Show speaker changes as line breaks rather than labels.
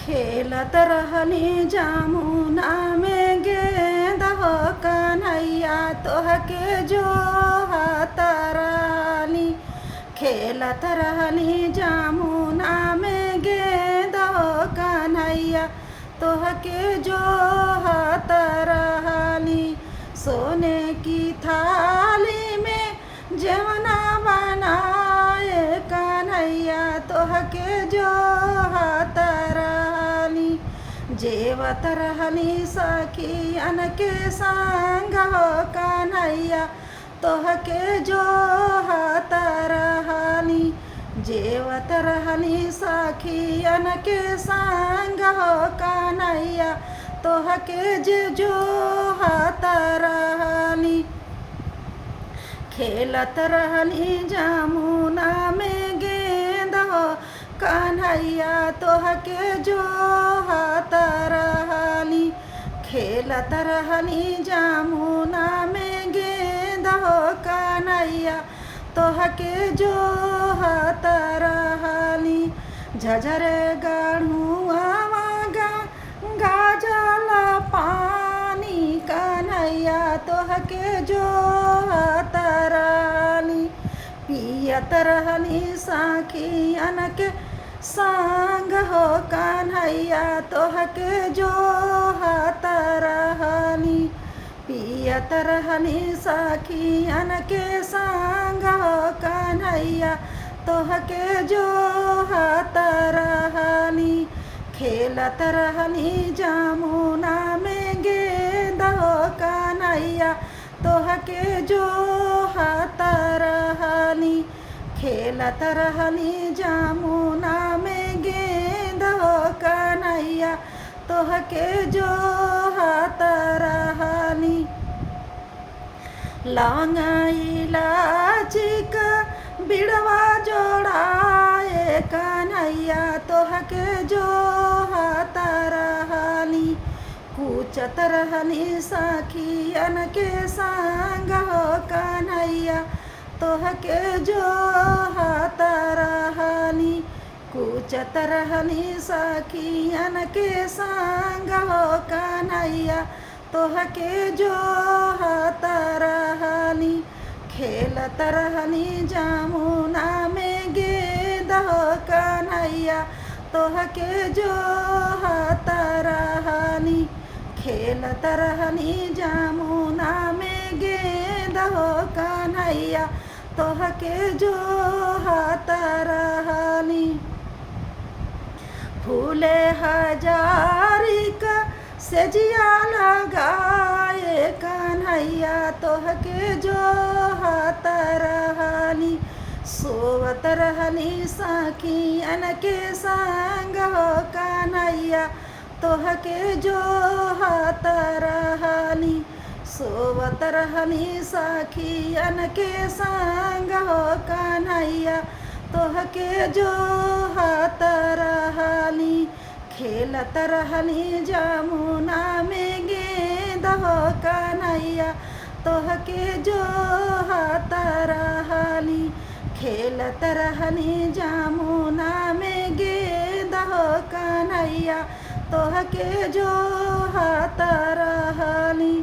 खेलत रहली जामुना में गेंद हो कन्हैया तोहके जो रहली। खेलत रहली जामुना में गेंद हो कन्हैया तोहके जो रहली। सोने की थाली में जेवना बनाए कन्हैया तोहके जो रहली। जेवत रहली सखियन के संग हो कन्हैया तोहके जो रहली। जेवत रहली सखियन के संग हो कन्हैया तोहके जो रहली। खेलत रहली जामुना में गेंद हो कन्हैया तोहके जो रहली। खेलत रहली जामुना में गेंद हो कन्हैया तोहके जो रहली। झझर गढ़ुआ गाजल पानी कन्हैया तोहके जो रहली। पियत रहली सखियन के संग हो कन्हैया तोहके जो रहली। पियत रहली सखियन के संग हो कन्हैया तोहके जो रहली। खेलत रहली जामुना में गेंद हो कन्हैया तोहके जो रहली। खेलत रहली जामुना में गेंद हो कन्हैया तोहके जो रहली। लौंग इलायची का बिड़वा जोड़ाए कन्हैया तोहके जो रहली। कूचत रहली सखियन के संग हो कन्हैया तोहके जो रहली। कूचत रहली सखियन के संग हो कन्हैया तोहके जो रहली। खेलत रहली जामुना में गेंद हो कन्हैया तोहके जो रहली। खेलत रहली जामुना में गेंद हो कन्हैया तोहके जो रहली। फूले हजारी का सेजिया लगाए कन्हैया तोहके जो रहली। सोवत रहली सखियन के संग हो कन्हैया तोहके जो रहली। सोवत रहली सखियन के संग हो कन्हैया तोहके जो रहली। खेलत रहली जामुना में गेंद हो कन्हैया तोहके जो रहली। खेलत रहली जामुना में गेंद हो कन्हैया तोहके जो रहली।